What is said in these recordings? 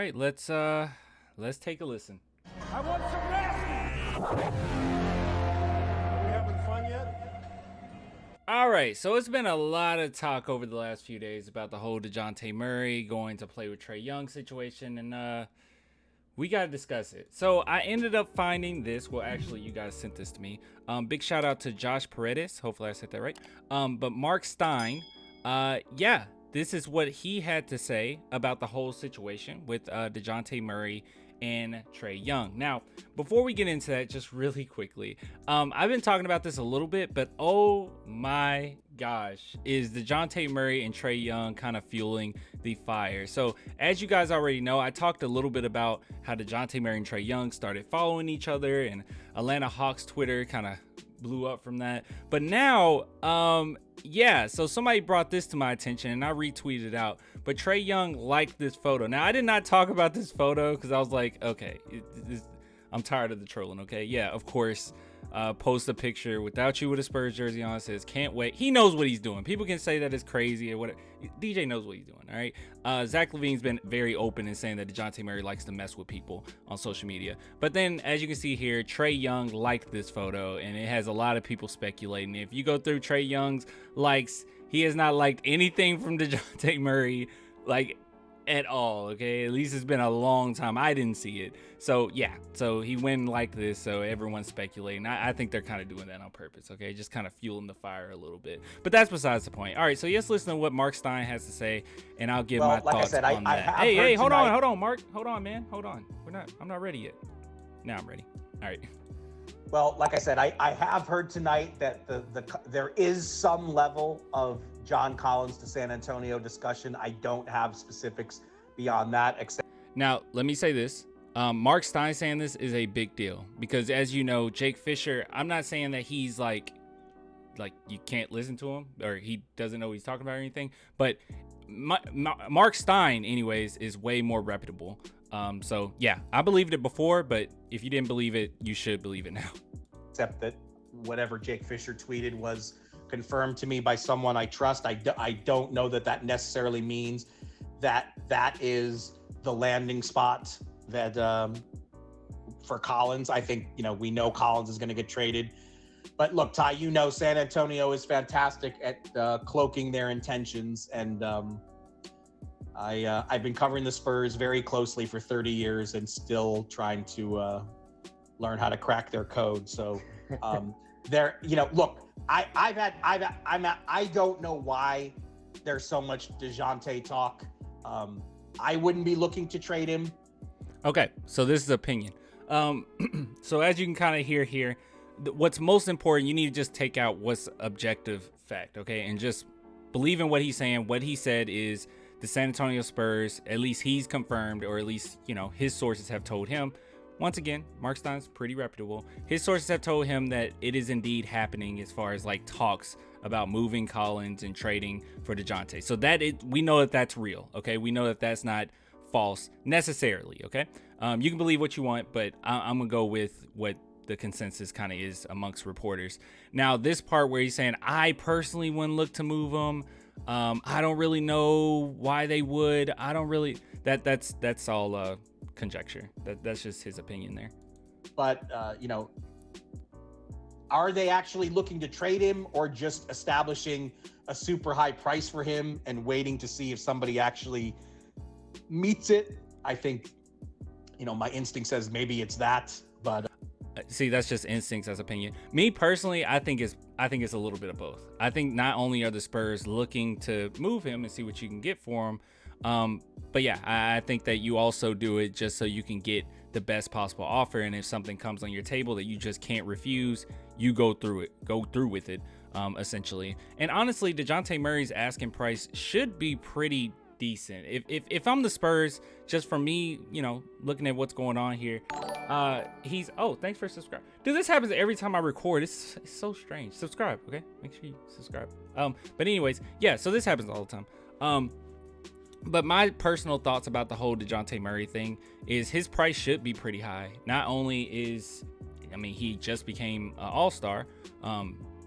right, let's take a listen. I want some rest. Are we having fun yet? All right, so it's been a lot of talk over the last few days about the whole Dejounte Murray going to play with Trae Young situation, and we got to discuss it. So I ended up finding this. Well, actually, you guys sent this to me. Big shout out to Josh Paredes. Hopefully I said that right. But Marc Stein, yeah, this is what he had to say about the whole situation with Dejounte Murray and Trae Young. Now, before we get into that, just really quickly, I've been talking about this a little bit, but oh my gosh, is Dejounte Murray and Trae Young kind of fueling the fire? So as you guys already know, I talked a little bit about how Dejounte Murray and Trae Young started following each other, and Atlanta Hawks Twitter kind of blew up from that. But now, yeah, so somebody brought this to my attention and I retweeted it out. But Trae Young liked this photo. Now, I did not talk about this photo because I was like, okay, I'm tired of the trolling, okay? Yeah, of course, post a picture without you with a Spurs jersey on. It says, can't wait. He knows what he's doing. People can say that it's crazy or whatever. DJ knows what he's doing, all right? Zach LaVine's been very open in saying that Dejounte Murray likes to mess with people on social media. But then, as you can see here, Trae Young liked this photo, and it has a lot of people speculating. If you go through Trae Young's likes, he has not liked anything from Dejounte Murray, like, at all, okay? At least it's been a long time. I didn't see it. So yeah, so he went like this, so everyone's speculating. I think they're kind of doing that on purpose, okay? Just kind of fueling the fire a little bit. But that's besides the point. All right, so let's listen to what Marc Stein has to say, and I'll give my thoughts on that. Hey, hold on, Mark. Hold on, man. Hold on. I'm not ready yet. Now I'm ready. All right. Well, like I said, I have heard tonight that there is some level of John Collins to San Antonio discussion. I don't have specifics beyond that. Except now, let me say this. Marc Stein saying this is a big deal because, as you know, Jake Fisher, I'm not saying that he's like you can't listen to him or he doesn't know what he's talking about or anything, but Marc Stein, anyways, is way more reputable. So yeah, I believed it before, but if you didn't believe it, you should believe it now. Except that whatever Jake Fisher tweeted was confirmed to me by someone I trust. I don't know that necessarily means that is the landing spot that for Collins. I think, we know Collins is going to get traded. But look, Ty, San Antonio is fantastic at cloaking their intentions. And I've been covering the Spurs very closely for 30 years and still trying to learn how to crack their code. So look, I don't know why there's so much Dejounte talk. I wouldn't be looking to trade him. Okay, so this is opinion. So as you can kind of hear here, what's most important, you need to just take out what's objective fact, okay? And just believe in what he's saying. What he said is the San Antonio Spurs, at least he's confirmed, or at least, his sources have told him. Once again, Marc Stein's pretty reputable. His sources have told him that it is indeed happening as far as like talks about moving Collins and trading for Dejounte. So we know that that's real, okay? We know that that's not false necessarily, okay? You can believe what you want, but I'm gonna go with what the consensus kind of is amongst reporters. Now, this part where he's saying, I personally wouldn't look to move him. I don't really know why they would. I don't really, that's all conjecture. That's just his opinion there. But, are they actually looking to trade him or just establishing a super high price for him and waiting to see if somebody actually meets it? I think, my instinct says maybe it's that, but see, that's just instincts as opinion. Me personally, I think it's a little bit of both. I think not only are the Spurs looking to move him and see what you can get for him, but yeah, I think that you also do it just so you can get the best possible offer. And if something comes on your table that you just can't refuse, you go through with it, essentially. And honestly, Dejounte Murray's asking price should be pretty decent. If I'm the Spurs, just for me, looking at what's going on here, thanks for subscribing. Dude, this happens every time I record. It's so strange. Subscribe, okay? Make sure you subscribe. But anyways, yeah, so this happens all the time. But my personal thoughts about the whole Dejounte Murray thing is his price should be pretty high. Not only he just became an all-star,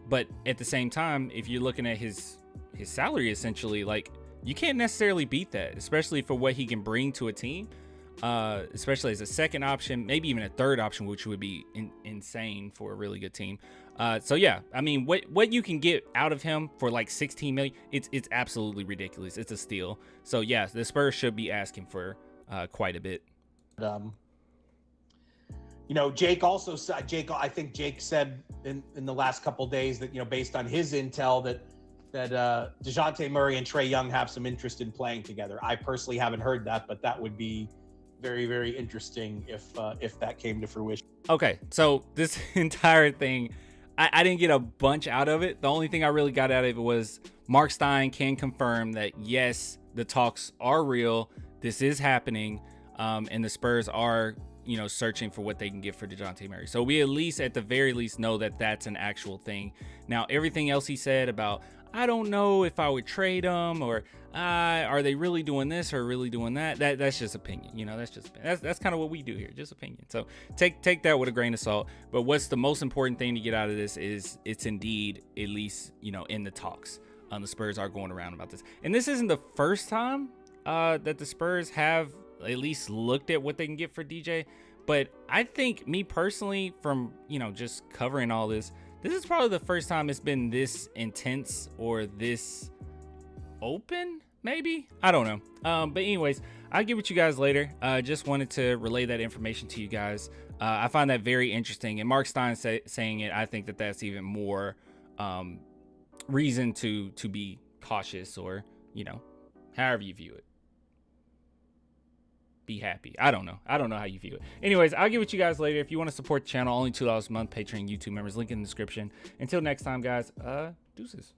but at the same time, if you're looking at his salary, essentially, like, you can't necessarily beat that, especially for what he can bring to a team. especially as a second option, maybe even a third option, which would be insane for a really good team. So yeah, I mean, what you can get out of him for like 16 million, it's absolutely ridiculous. It's a steal. So yeah, the Spurs should be asking for quite a bit. Jake also said, I think Jake said in the last couple days that, based on his intel that Dejounte Murray and Trae Young have some interest in playing together. I personally haven't heard that, but that would be very, very interesting if that came to fruition. Okay, so this entire thing, I didn't get a bunch out of it. The only thing I really got out of it was Marc Stein can confirm that, yes, the talks are real. This is happening, and the Spurs are, searching for what they can get for Dejounte Murray. So we at the very least know that that's an actual thing. Now, everything else he said about, I don't know if I would trade him, or are they really doing this or really doing that? That's just opinion. That's kind of what we do here, just opinion. So take that with a grain of salt. But what's the most important thing to get out of this is it's indeed, at least, in the talks. The Spurs are going around about this. And this isn't the first time that the Spurs have at least looked at what they can get for DJ. But I think, me personally, from, just covering all this is probably the first time it's been this intense or this open, maybe. I don't know. But anyways, I'll get with you guys later. Just wanted to relay that information to you guys. I find that very interesting. And Marc Stein saying it, I think that's even more reason to be cautious, or, however you view it. Be happy. I don't know how you view it. Anyways, I'll get with you guys later. If you want to support the channel, only $2 a month, Patreon, YouTube members, link in the description. Until next time, guys, deuces.